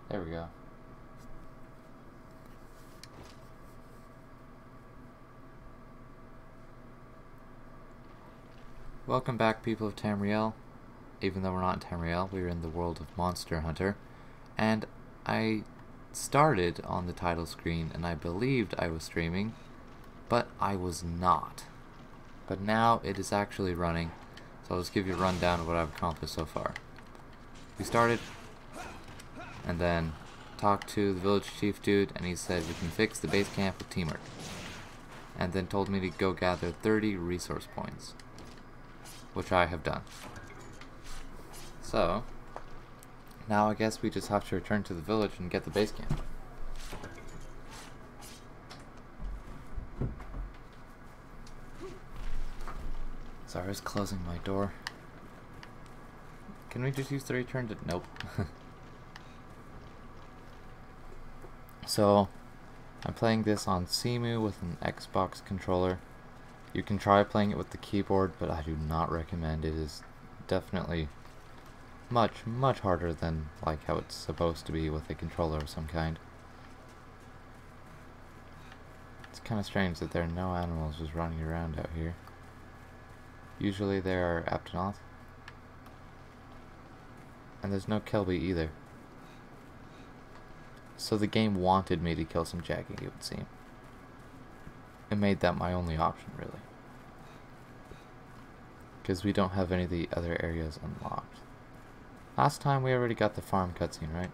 There we go. Welcome back, people of Tamriel. Even though we're not in Tamriel, we're in the world of Monster Hunter. And I started on the title screen and I believed I was streaming, but I was not. But now it is actually running, so I'll just give you a rundown of what I've accomplished so far. We started, and then talked to the village chief dude, and he said we can fix the base camp with teamwork. And then told me to go gather 30 resource points, which I have done. So, now I guess we just have to return to the village and get the base camp. Sorry, I was closing my door. Can we just use the return to... Nope. So, I'm playing this on cemu with an Xbox controller. You can try playing it with the keyboard, but I do not recommend it. It is definitely much harder than like how it's supposed to be with a controller of some kind. It's kind of strange that there are no animals just running around out here. Usually there are Aptonoth. And there's no Kelby either. So the game wanted me to kill some Jackie, it would seem. It made that my only option, really. Because we don't have any of the other areas unlocked. Last time we already got the farm cutscene, right?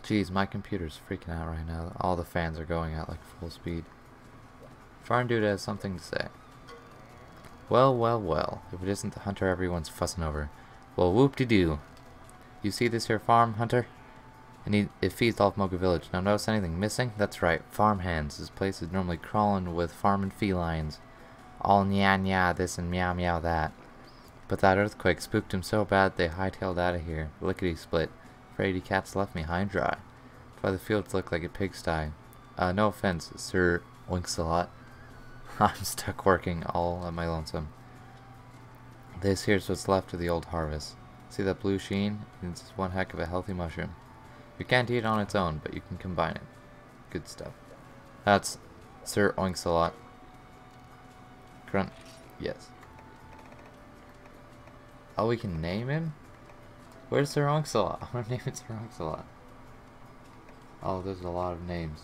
Jeez, my computer's freaking out right now. All the fans are going at like full speed. Farm dude has something to say. Well, if it isn't the hunter everyone's fussing over. Well, whoop-de-doo. You see this here farm, hunter? And it feeds all of Moga Village. Now notice anything missing? That's right, farm hands. This place is normally crawling with farming felines. All nya this and meow that. But that earthquake spooked him so bad they hightailed out of here. Lickety-split. Fraidy cats left me high and dry. That's why the fields look like a pigsty. No offense, Sir Winks-a-lot. I'm stuck working all at my lonesome. This here's what's left of the old harvest. See that blue sheen? It's one heck of a healthy mushroom. You can't eat it on its own, but you can combine it. Good stuff. That's Sir Oinks-a-lot. Grunt. Yes. Oh, we can name him? Where's Sir Oinks-a-lot? I want to name it Sir Oinks-a-lot. Oh, there's a lot of names.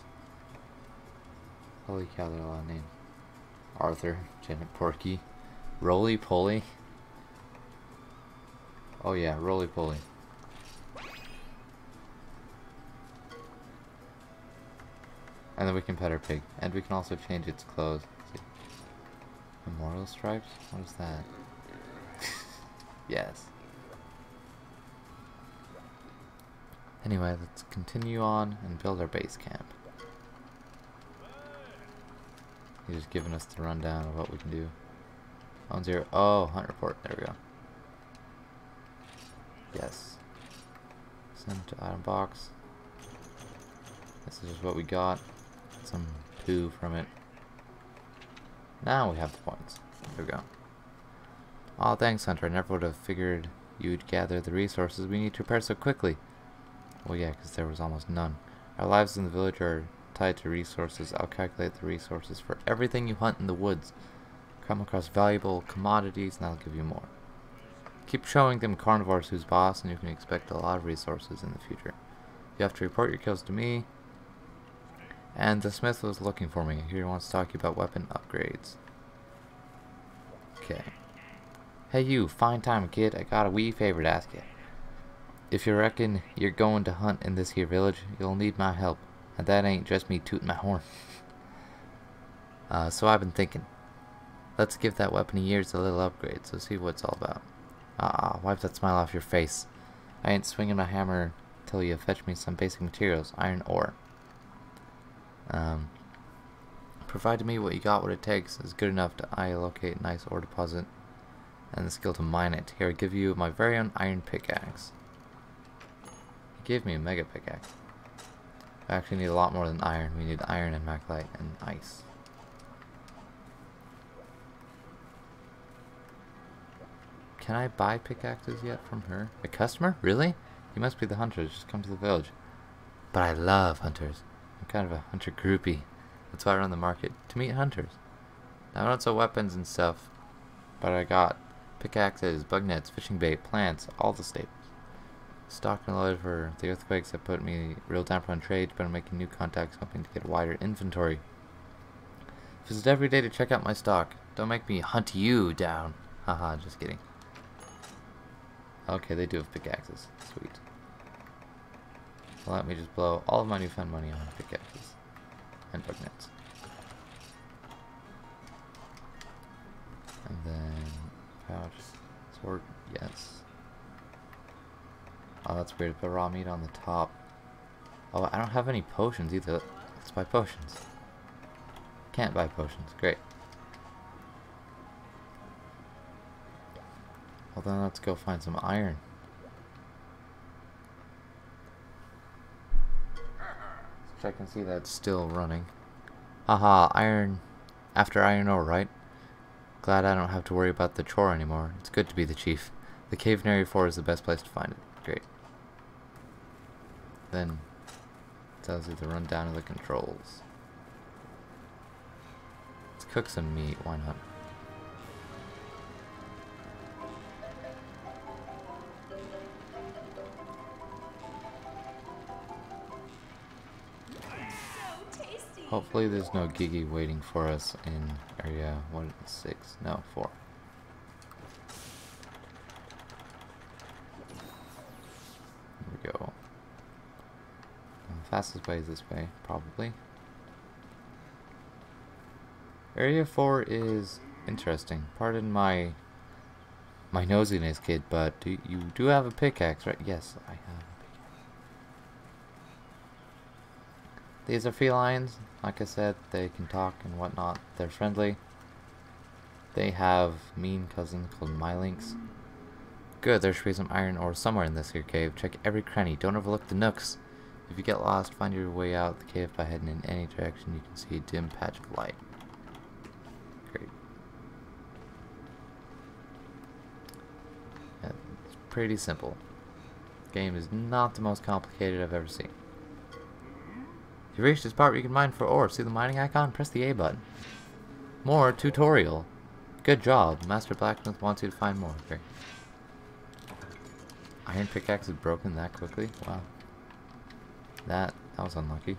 Holy cow, there are a lot of names. Arthur, Janet Porky, Roly Poly. Oh yeah, Roly Poly. And then we can pet our pig. And we can also change its clothes. See. Memorial stripes? What is that? Yes. Anyway, let's continue on and build our base camp. He's just giving us the rundown of what we can do. 1-0. Oh, hunt report. There we go. Yes. Send to item box. This is just what we got. Some poo from it. Now we have the points. There we go. Oh, thanks, Hunter. I never would have figured you'd gather the resources we need to repair so quickly. Well, yeah, because there was almost none. Our lives in the village are tied to resources. I'll calculate the resources for everything you hunt in the woods. Come across valuable commodities and I'll give you more. Keep showing them carnivores who's boss and you can expect a lot of resources in the future. You have to report your kills to me. And the smith was looking for me. He wants to talk about weapon upgrades. Okay. Hey you, fine time kid. I got a wee favor to ask you. If you reckon you're going to hunt in this here village, you'll need my help. And that ain't just me tooting my horn. So I've been thinking. Let's give that weapon of yours a little upgrade, so see what it's all about. Wipe that smile off your face. I ain't swinging my hammer till you fetch me some basic materials, iron ore. Provide me what you got, what it takes is good enough to locate a nice ore deposit. And the skill to mine it. Here, I give you my very own iron pickaxe. He gave me a mega pickaxe. I actually need a lot more than iron. We need iron and maclite and ice. Can I buy pickaxes yet from her? A customer? Really? You must be the hunters. Just come to the village. But I love hunters. I'm kind of a hunter groupie. That's why I run the market, to meet hunters. Now I don't sell weapons and stuff, but I got pickaxes, bug nets, fishing bait, plants, all the staples. Stocked and loaded for the earthquakes that put me real damper on trade, but I'm making new contacts hoping to get a wider inventory. Visit every day to check out my stock. Don't make me hunt you down. Haha, just kidding. Okay, they do have pickaxes. Sweet. So let me just blow all of my newfound money on pickaxes and bug nets. And then pouch, sword, yes. Oh, that's weird. Put raw meat on the top. Oh, I don't have any potions either. Let's buy potions. Can't buy potions. Great. Well then, let's go find some iron. Check and see that it's still running. Haha, iron. After iron ore, right? Glad I don't have to worry about the chore anymore. It's good to be the chief. The cave near 4 is the best place to find it. Great. Then it tells you the rundown of the controls. Let's cook some meat, why not? Hopefully there's no Gigi waiting for us in area 6, no, 4. Here we go. The fastest way is this way, probably. Area 4 is interesting. Pardon my nosiness, kid, but you do have a pickaxe, right? Yes, I have a pickaxe. These are felines. Like I said, they can talk and whatnot. They're friendly. They have mean cousins called Mylinks. Good, there should be some iron ore somewhere in this here cave. Check every cranny. Don't overlook the nooks. If you get lost, find your way out the cave by heading in any direction. You can see a dim patch of light. Great. Yeah, it's pretty simple. The game is not the most complicated I've ever seen. If you reach this part where you can mine for ore, see the mining icon? Press the A button. More tutorial. Good job. Master Blacksmith wants you to find more. Great. Iron pickaxe is broken that quickly? Wow. That was unlucky.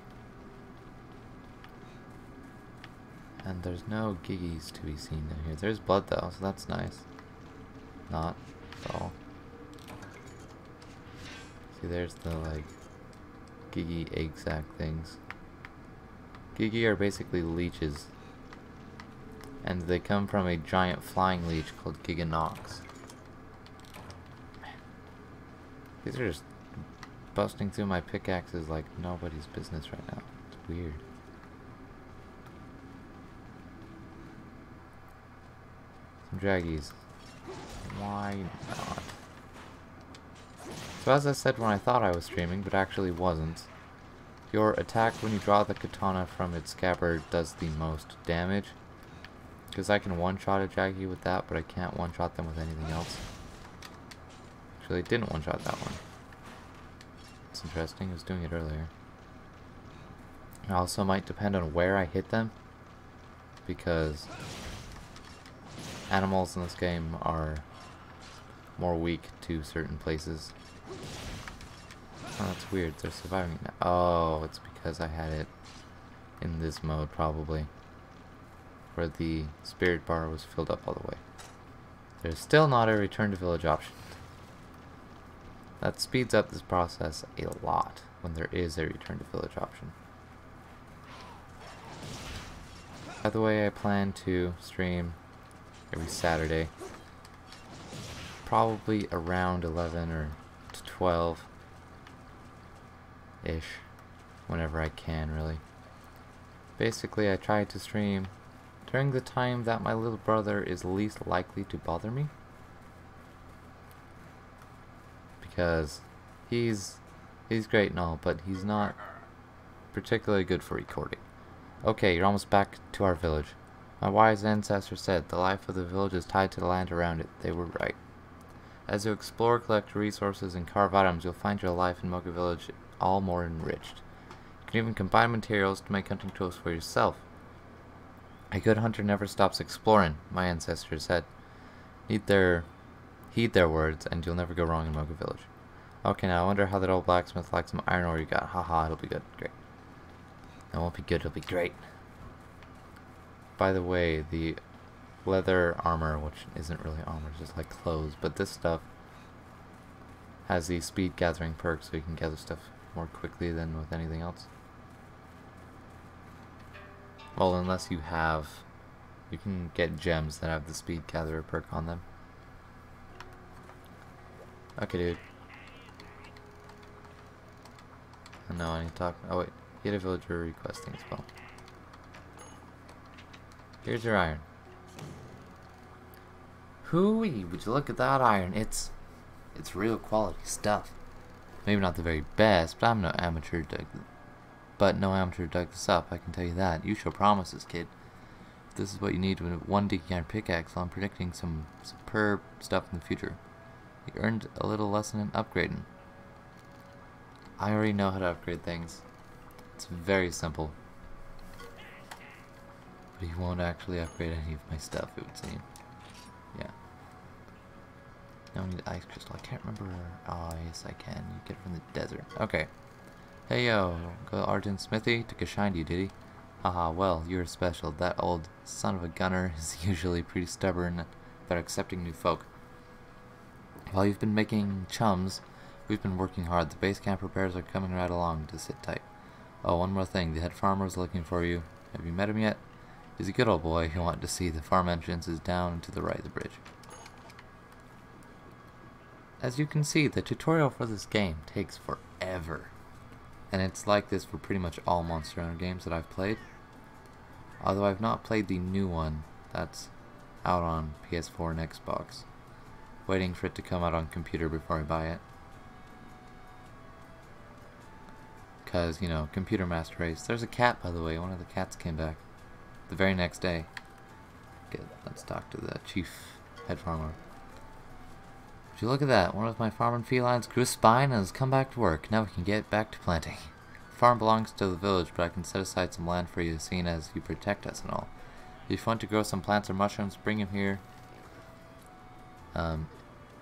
And there's no Gigis to be seen down here. There's blood though, so that's nice. Not at all. See, there's the like Gigi egg sac things. Gigi are basically leeches, and they come from a giant flying leech called Giganox. These are just busting through my pickaxes like nobody's business right now. It's weird. Some draggies. Why not? So as I said when I thought I was streaming, but actually wasn't, your attack when you draw the katana from its scabbard does the most damage. Because I can one-shot a draggy with that, but I can't one-shot them with anything else. Actually, I didn't one-shot that one. It's interesting, I was doing it earlier. It also might depend on where I hit them, because animals in this game are more weak to certain places. Oh, that's weird. They're surviving now. Oh, it's because I had it in this mode, probably. Where the spirit bar was filled up all the way. There's still not a return to village option. That speeds up this process a lot when there is a return to village option. By the way, I plan to stream every Saturday. Probably around 11 or 12 ish, whenever I can, really. Basically, I try to stream during the time that my little brother is least likely to bother me, because he's great and all, but he's not particularly good for recording. Okay, you're almost back to our village. My wise ancestor said the life of the village is tied to the land around it. They were right. As you explore, collect resources, and carve items, you'll find your life in Mocha Village all more enriched. You can even combine materials to make hunting tools for yourself. A good hunter never stops exploring, my ancestors said. Heed their words, and you'll never go wrong in Mocha Village. Okay, now I wonder how that old blacksmith likes some iron ore you got. Haha, it'll be good. Great. It won't be good, it'll be great. By the way, the leather armor, which isn't really armor, it's just like clothes, but this stuff has the speed gathering perk, so you can gather stuff more quickly than with anything else. Well, unless you can get gems that have the speed gatherer perk on them. Okay, dude. No, I need to talk. Oh wait, get a villager requesting as well. Here's your iron. Hooey, would you look at that iron? It's real quality stuff. Maybe not the very best, but no amateur dug this up, I can tell you that. You show promises, kid. If this is what you need with one digging iron pickaxe, well, I'm predicting some superb stuff in the future. You earned a little lesson in upgrading. I already know how to upgrade things. It's very simple. But you won't actually upgrade any of my stuff, it would seem. Yeah. Now we need ice crystal. I can't remember. Oh, yes, I can. You get it from the desert. Okay. Hey, yo. Go to Argent Smithy. Took a shine to you, did he? Haha, well, you're special. That old son of a gunner is usually pretty stubborn about accepting new folk. While you've been making chums, we've been working hard. The base camp repairs are coming right along. Just sit tight. Oh, one more thing. The head farmer is looking for you. Have you met him yet? He's a good old boy. He'll want to see the farm entrance is down to the right of the bridge. As you can see, the tutorial for this game takes forever. And it's like this for pretty much all Monster Hunter games that I've played. Although I've not played the new one that's out on PS4 and Xbox. Waiting for it to come out on computer before I buy it. Because, you know, computer master race. There's a cat, by the way. One of the cats came back the very next day. Good. Let's talk to the chief head farmer. Would you look at that? One of my farming felines grew a spine and has come back to work. Now we can get back to planting. The farm belongs to the village, but I can set aside some land for you, seeing as you protect us and all. If you want to grow some plants or mushrooms, bring them here.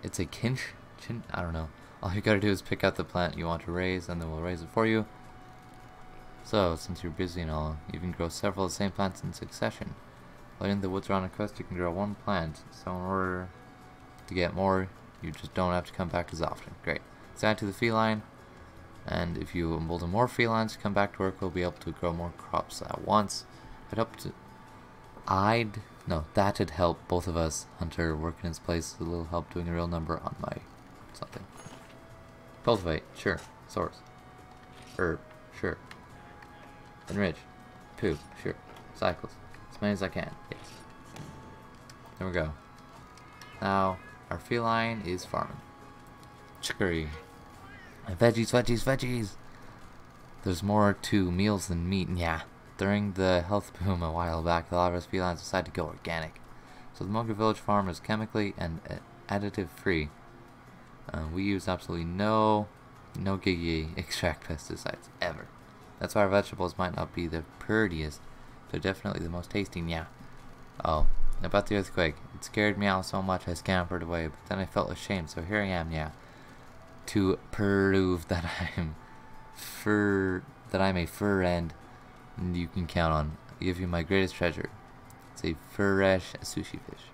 It's a I don't know. All you gotta do is pick out the plant you want to raise, and then we'll raise it for you. So, since you're busy and all, you can grow several of the same plants in succession. While in the woods around a quest, you can grow one plant. So in order to get more, you just don't have to come back as often. Great. Let's add to the feline, and if you embolden more felines to come back to work, we'll be able to grow more crops at once. That'd help both of us. Hunter working in his place, a little help doing a real number on my something. Cultivate, sure. Source. Herb, sure. Enrich. Poop, sure. Cycles. As many as I can, yes. There we go. Now, our feline is farming. Chicory. And veggies, veggies, veggies! There's more to meals than meat, yeah. During the health boom a while back, a lot of us felines decided to go organic. So the Mocha Village farm is chemically and additive free. We use absolutely no giggy extract pesticides ever. That's why our vegetables might not be the prettiest, but definitely the most tasty, yeah. Oh, about the earthquake. It scared me out so much I scampered away, but then I felt ashamed, so here I am, yeah. To prove that I'm a friend you can count on. I'll give you my greatest treasure. It's a fresh sushi fish.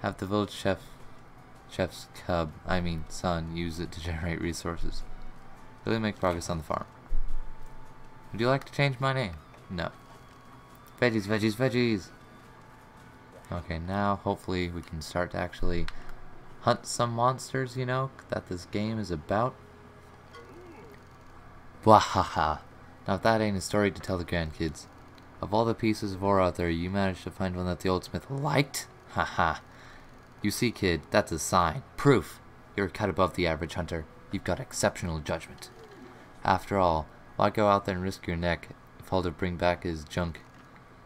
Have the village chef's son, use it to generate resources. Really make progress on the farm. Would you like to change my name? No. Veggies, veggies, veggies! Okay, now hopefully we can start to actually hunt some monsters, you know, that this game is about. Wahaha! Now if that ain't a story to tell the grandkids. Of all the pieces of ore out there, you managed to find one that the old smith liked? Haha. You see, kid, that's a sign. Proof. You're a cut above the average hunter. You've got exceptional judgment. After all, why go out there and risk your neck if all to bring back is junk?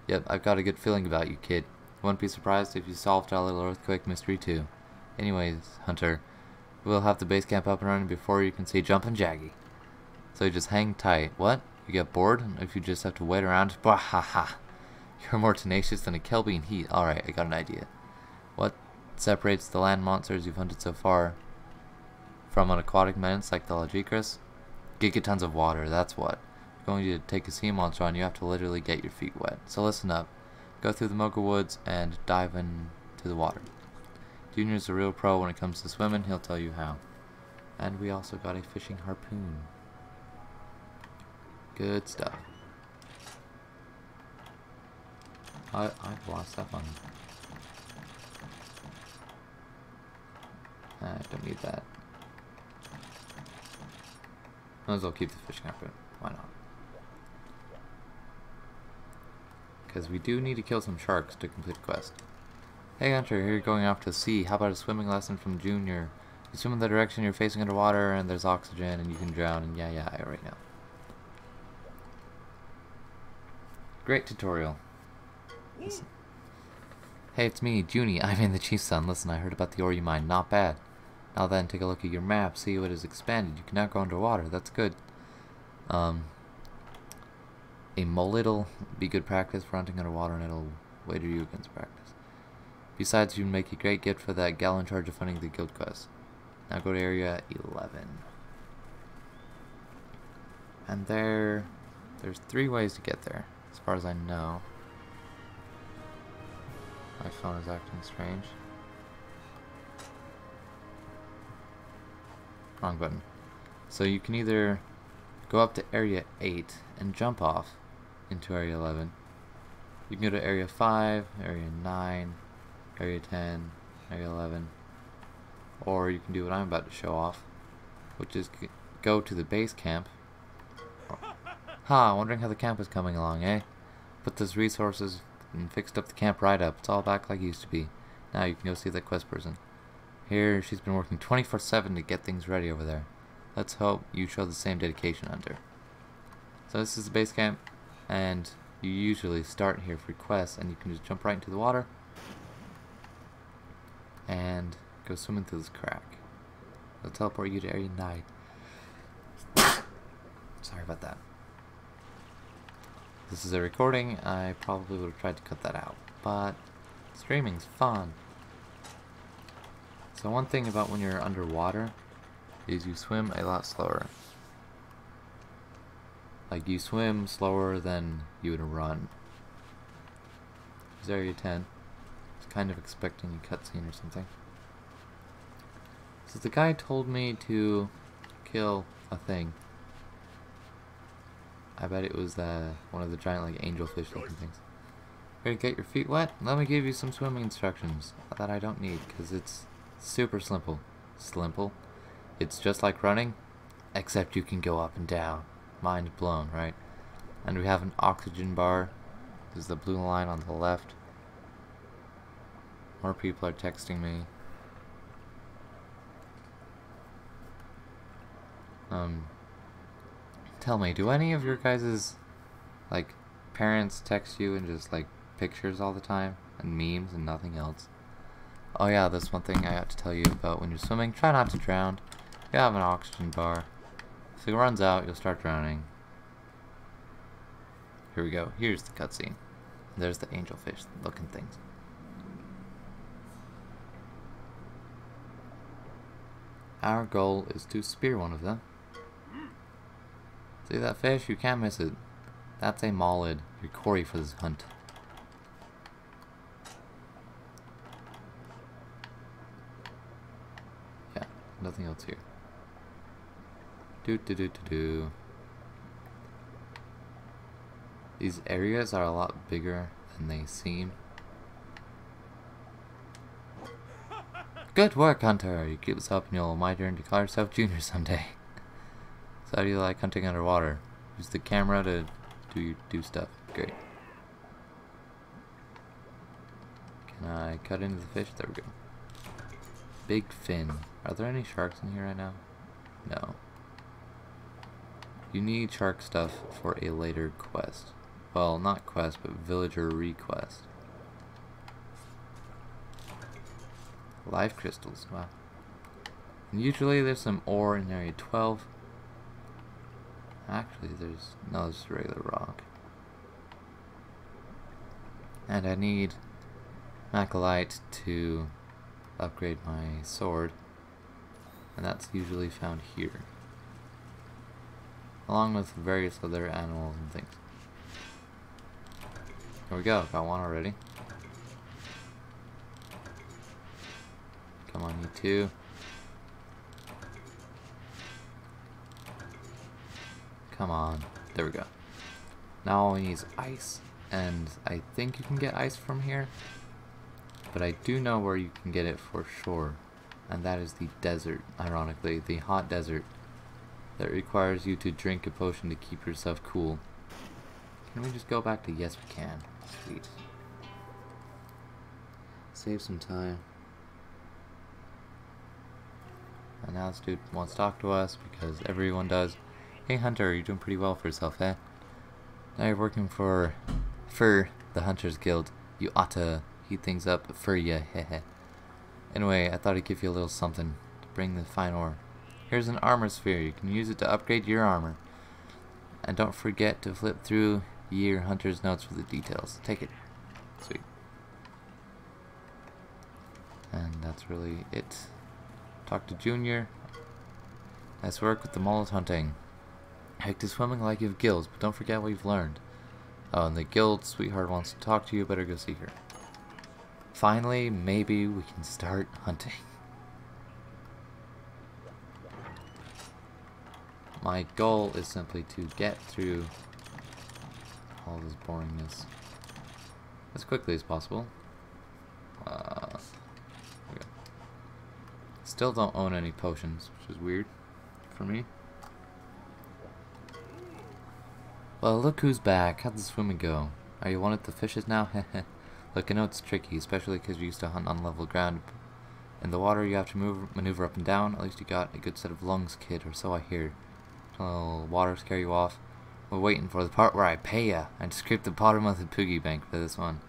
Yep, I've got a good feeling about you, kid. I wouldn't be surprised if you solved our little earthquake mystery too. Anyways, Hunter, we'll have the base camp up and running before you can say Jumpin' Jaggy. So you just hang tight. What? You get bored if you just have to wait around? Bah ha ha. You're more tenacious than a Kelby in heat. Alright, I got an idea. What separates the land monsters you've hunted so far from an aquatic menace like the Logicris? Gigatons of water, that's what. If you're going to take a sea monster on, you have to literally get your feet wet. So listen up. Go through the Mocha Woods and dive into the water. Junior's a real pro when it comes to swimming, he'll tell you how. And we also got a fishing harpoon. Good stuff. I've lost that one. I don't need that. Might as well keep the fishing harpoon. Why not? Because we do need to kill some sharks to complete the quest. Hey Hunter, here you're going off to sea. How about a swimming lesson from Junior? You swim in the direction you're facing underwater and there's oxygen and you can drown and yeah, I already know. Great tutorial. Listen. Hey, it's me, Junie. I'm in the Chief's son. Listen, I heard about the ore you mined. Not bad. Now then, take a look at your map. See what is expanded. You can now go underwater. That's good. A mullet'll be good practice for hunting underwater, and it'll wager you against practice. Besides, you make a great gift for that gal in charge of funding the guild quest. Now go to area 11. And there's 3 ways to get there, as far as I know. My phone is acting strange. Wrong button. So you can either go up to area 8 and jump off into area 11. You can go to area 5, area 9, area 10, area 11. Or you can do what I'm about to show off, which is go to the base camp. Wondering how the camp is coming along, eh? Put those resources and fixed up the camp right up. It's all back like it used to be. Now you can go see that quest person. Here, she's been working 24/7 to get things ready over there. Let's hope you show the same dedication, Hunter. So this is the base camp, and you usually start here for quests, and you can just jump right into the water and go swimming through this crack. It'll teleport you to area 9. Sorry about that. This is a recording. I probably would have tried to cut that out, but streaming's fun. So one thing about when you're underwater is you swim a lot slower. Like you swim slower than you would run. Here's area 10. I was kind of expecting a cutscene or something. So the guy told me to kill a thing. I bet it was one of the giant like angelfish looking things. Ready to get your feet wet? Let me give you some swimming instructions that I don't need because it's super simple. Simple. It's just like running, except you can go up and down. Mind blown, right? And we have an oxygen bar. This is the blue line on the left. More people are texting me. Tell me, do any of your guys' like parents text you and just like pictures all the time and memes and nothing else? Oh yeah, that's one thing I have to tell you about when you're swimming. Try not to drown. You have an oxygen bar. If it runs out, you'll start drowning. Here we go. Here's the cutscene. There's the angelfish looking things. Our goal is to spear one of them. See that fish? You can't miss it. That's a mollid. You're Corey for this hunt. Yeah, nothing else here. These areas are a lot bigger than they seem. Good work, Hunter! You keep this up and you'll my turn to call yourself Junior someday. So how do you like hunting underwater? Use the camera to do stuff. Great. Can I cut into the fish? There we go. Big fin. Are there any sharks in here right now? No. You need shark stuff for a later quest. Well, not quest, but villager request. Life crystals, wow. And usually there's some ore in area 12. Actually, there's regular rock. And I need macrolite to upgrade my sword. And that's usually found here. Along with various other animals and things. Here we go, got one already. Come on, you two. Come on. There we go. Now all we need is ice. And I think you can get ice from here. But I do know where you can get it for sure. And that is the desert, ironically. The hot desert. That requires you to drink a potion to keep yourself cool. Can we just go back to yes we can? Sweet. Save some time. And now this dude wants to talk to us because everyone does. Hey Hunter, you're doing pretty well for yourself, eh? Now you're working for the Hunters Guild. You ought to heat things up for ya, heh. Anyway, I thought I'd give you a little something to bring the fine ore. Here's an armor sphere. You can use it to upgrade your armor. And don't forget to flip through your Hunter's notes for the details. Take it. Sweet. And that's really it. Talk to Junior. Nice work with the mullet hunting. Hike to swimming like you have gills, but don't forget what you've learned. Oh, and the guild sweetheart wants to talk to you. Better go see her. Finally, maybe we can start hunting. My goal is simply to get through all this boringness as quickly as possible. Still don't own any potions, which is weird for me. Well, look who's back. How'd the swimming go? Are you one of the fishes now? Heh. Look, I know it's tricky, especially because you used to hunt on level ground. In the water, you have to maneuver up and down. At least you got a good set of lungs, kid, or so I hear. Don't water scare you off. We're waiting for the part where I pay ya. I scraped the bottom of the piggy bank for this one.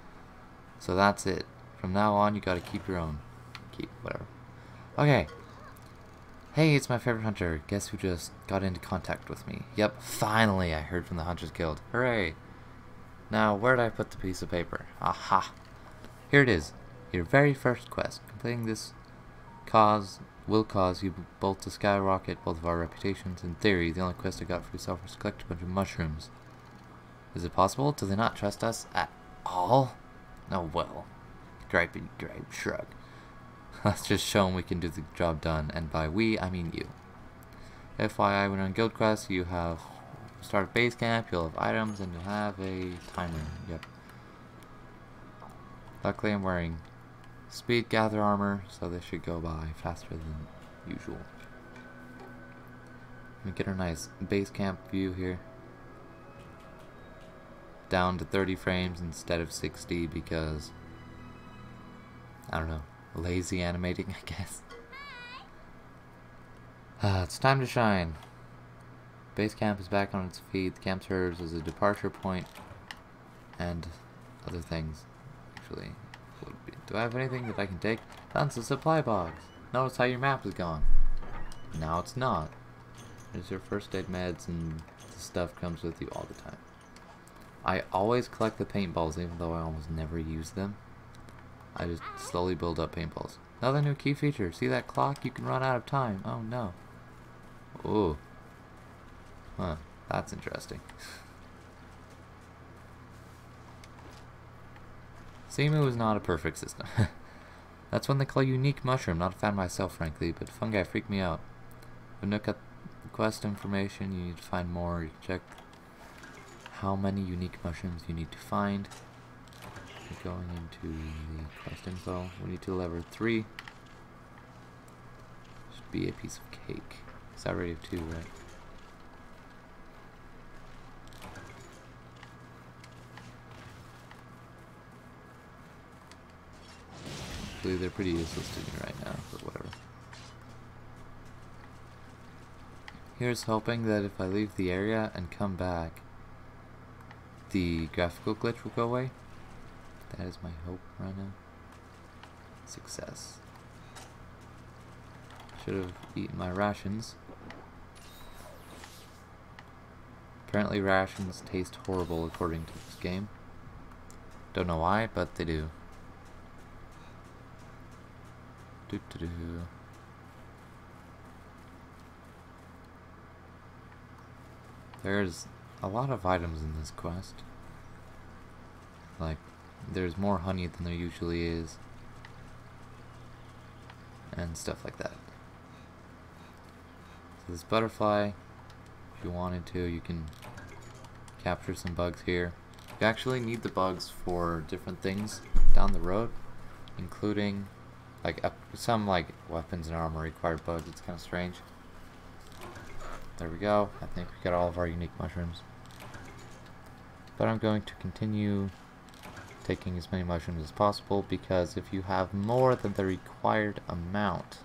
So that's it. From now on, you gotta keep your own. Whatever. Okay. Hey, it's my favorite hunter. Guess who just got into contact with me? Yep, finally I heard from the Hunters Guild. Hooray. Now, where did I put the piece of paper? Aha. Here it is. Your very first quest. Completing this will cause you both to skyrocket both of our reputations. In theory, the only quest I got for yourself was to collect a bunch of mushrooms. Is it possible? Do they not trust us at all? Oh well. Gripe shrug. Let's just show them we can do the job done, and by we, I mean you. FYI, when on guild quests, you have start a base camp, you'll have items, and you'll have a timer. Yep. Luckily, I'm wearing speed gather armor, so this should go by faster than usual. Let me get a nice base camp view here. Down to 30 frames instead of 60 because, I don't know, lazy animating, I guess. It's time to shine. Base camp is back on its feet. The camp serves as a departure point and other things. Actually, do I have anything that I can take? That's a supply box. Notice how your map is gone. Now it's not. There's your first aid meds, and the stuff comes with you all the time. I always collect the paintballs, even though I almost never use them. I just slowly build up paintballs. Another new key feature. See that clock? You can run out of time. Oh no. Ooh. Huh. That's interesting. Cemu is not a perfect system. That's one they call unique mushroom. Not a fan myself, frankly, but fungi freak me out. When you look at the quest information, you need to find more. You can check how many unique mushrooms you need to find. Going into the quest info, we need to level 3. Should be a piece of cake. It's already of 2, right? Actually, they're pretty useless to me right now, but whatever. Here's hoping that if I leave the area and come back, the graphical glitch will go away. That is my hope right now. Success. Should have eaten my rations. Apparently rations taste horrible according to this game. Don't know why, but they do. There's a lot of items in this quest. Like, there's more honey than there usually is. And stuff like that. So this butterfly, if you wanted to, you can capture some bugs here. You actually need the bugs for different things down the road, including like some like weapons and armor required bugs. It's kind of strange. There we go. I think we got all of our unique mushrooms. But I'm going to continue taking as many mushrooms as possible, because if you have more than the required amount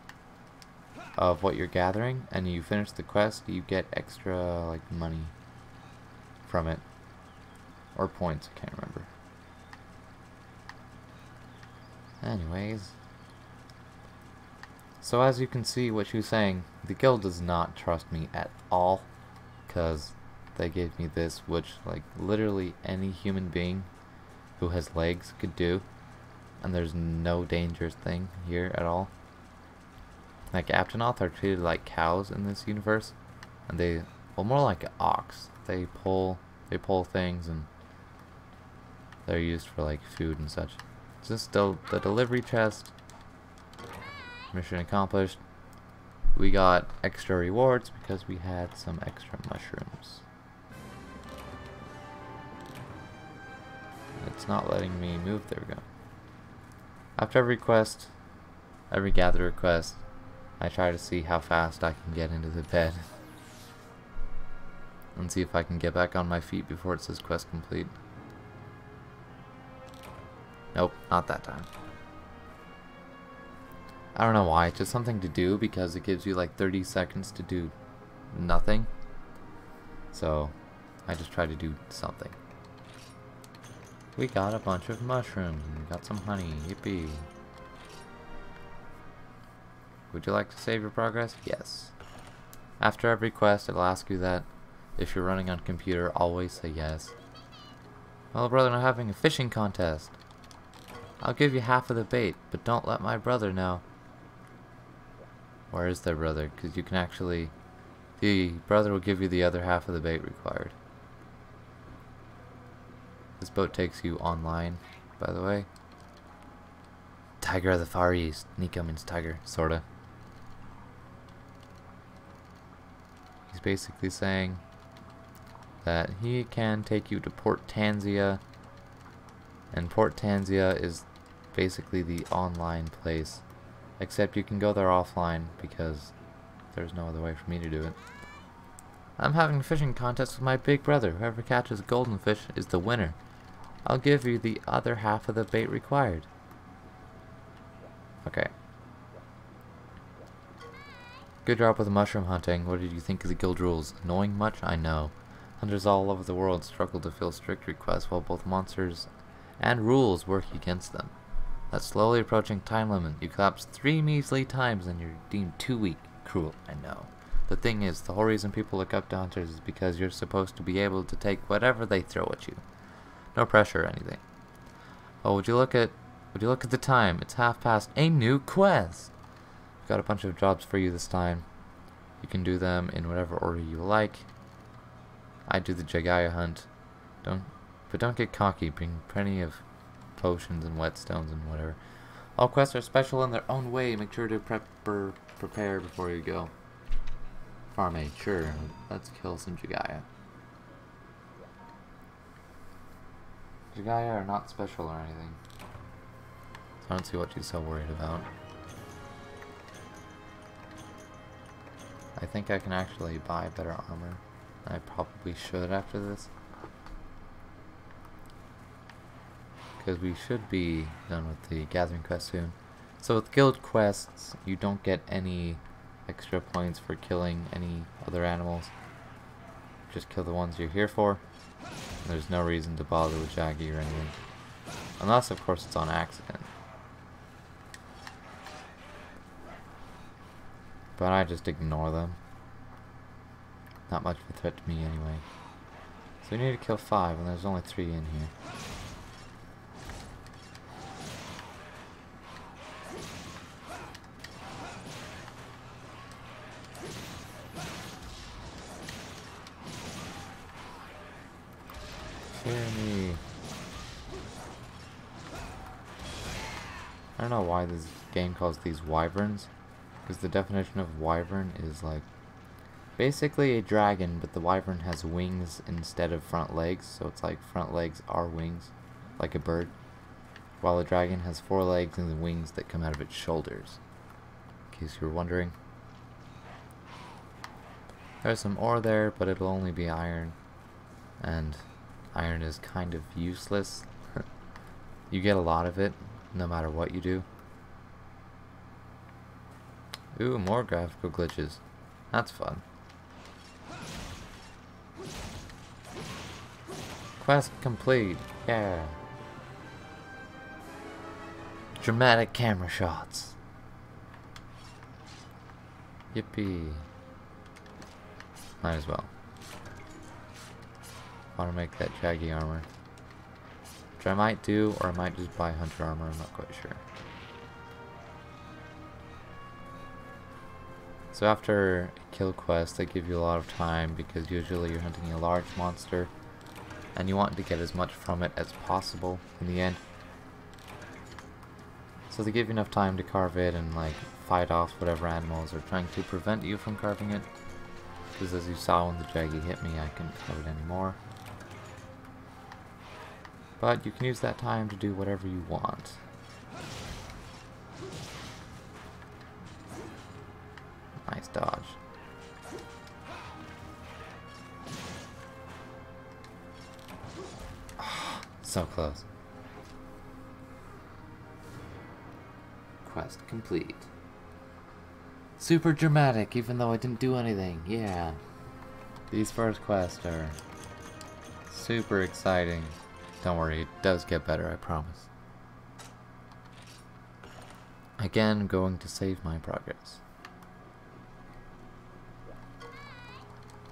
of what you're gathering and you finish the quest, you get extra like money from it, or points, I can't remember. Anyways, so as you can see what she was saying, the guild does not trust me at all, because they gave me this, which like literally any human being who has legs could do, and there's no dangerous thing here at all. Like Aptonoth are treated like cows in this universe, and they, well, more like an ox. They pull things, and they're used for like food and such. It's just the delivery chest. Mission accomplished. We got extra rewards because we had some extra mushrooms. It's not letting me move. There we go. After every quest, every gatherer quest, I try to see how fast I can get into the bed and see if I can get back on my feet before it says quest complete. Nope, not that time. I don't know why, it's just something to do because it gives you like 30 seconds to do nothing. So I just try to do something. We got a bunch of mushrooms and we got some honey. Yippee. Would you like to save your progress? Yes. After every quest, it'll ask you that. If you're running on computer, always say yes. Well, brother, I'm having a fishing contest. I'll give you half of the bait, but don't let my brother know. Where is their brother? Because you can actually... The brother will give you the other half of the bait required. This boat takes you online, by the way. Tiger of the Far East. Nico means tiger, sorta. He's basically saying that he can take you to Port Tanzia, and Port Tanzia is basically the online place, except you can go there offline because there's no other way for me to do it. I'm having a fishing contest with my big brother. Whoever catches a golden fish is the winner. I'll give you the other half of the bait required. Okay. Good job with the mushroom hunting. What did you think of the guild rules? Annoying much? I know. Hunters all over the world struggle to fill strict requests while both monsters and rules work against them. That's slowly approaching time limit. You collapse 3 measly times and you're deemed too weak. Cruel, I know. The thing is, the whole reason people look up to hunters is because you're supposed to be able to take whatever they throw at you. No pressure or anything. Oh, would you look at the time? It's 1/2 a new quest. We've got a bunch of jobs for you this time. You can do them in whatever order you like. I do the Jagaya hunt. Don't get cocky. Bring plenty of potions and whetstones and whatever. All quests are special in their own way. Make sure to prepare before you go. Farm aid, sure. Let's kill some Jagaya. Jagaya are not special or anything. So I don't see what she's so worried about. I think I can actually buy better armor. I probably should after this. Because we should be done with the gathering quest soon. So with guild quests, you don't get any extra points for killing any other animals. Just kill the ones you're here for. There's no reason to bother with Jaggy or anything. Unless, of course, it's on accident. But I just ignore them. Not much of a threat to me anyway. So we need to kill 5 and there's only 3 in here. Hear me. I don't know why this game calls these wyverns, because the definition of wyvern is like basically a dragon, but the wyvern has wings instead of front legs, so it's like front legs are wings, like a bird, while a dragon has 4 legs and the wings that come out of its shoulders, in case you were wondering. There's some ore there, but it'll only be iron, and iron is kind of useless. You get a lot of it, no matter what you do. Ooh, more graphical glitches. That's fun. Quest complete. Yeah. Dramatic camera shots. Yippee. Might as well. Want to make that shaggy armor. Which I might do, or I might just buy hunter armor, I'm not quite sure. So after a kill quest, they give you a lot of time because usually you're hunting a large monster and you want to get as much from it as possible in the end. So they give you enough time to carve it and like fight off whatever animals are trying to prevent you from carving it. Because as you saw when the Jaggy hit me, I couldn't carve it anymore. But you can use that time to do whatever you want. Nice dodge. Oh, so close. Quest complete. Super dramatic, even though I didn't do anything. Yeah. These first quests are super exciting. Don't worry, it does get better, I promise. Again, I'm going to save my progress.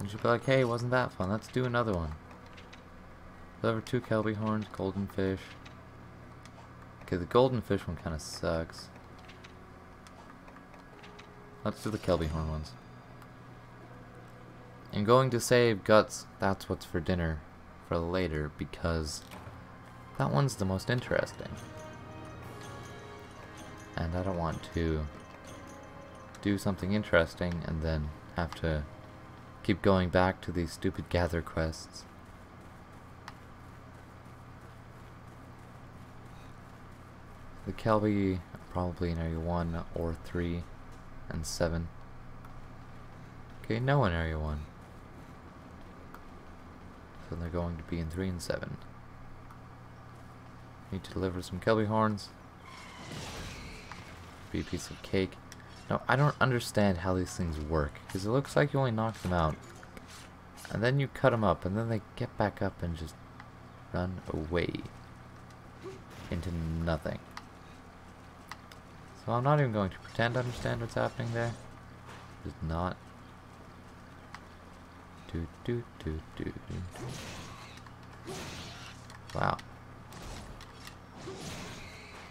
And she'll be like, hey, wasn't that fun? Let's do another one. Deliver 2 Kelby horns, golden fish. Okay, the golden fish one kind of sucks. Let's do the Kelby horn ones. I'm going to save guts. That's what's for dinner for later, because that one's the most interesting. And I don't want to do something interesting and then have to keep going back to these stupid gather quests. The Kelby are probably in area 1 or 3 and 7. Okay, no in area 1. So they're going to be in 3 and 7. Need to deliver some Kelby horns. Be a piece of cake. Now, I don't understand how these things work, because it looks like you only knock them out, and then you cut them up, and then they get back up and just run away into nothing. So I'm not even going to pretend to understand what's happening there. Just not. Wow.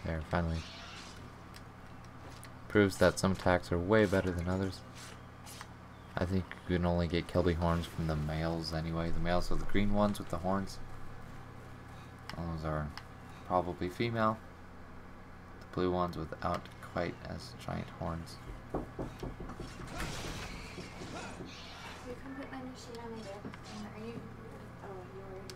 There, finally. Proves that some attacks are way better than others. I think you can only get Kelby horns from the males anyway. The males are the green ones with the horns. Those are probably female. The blue ones without quite as giant horns. You can put my machine on my bed. Are you? Oh, you already.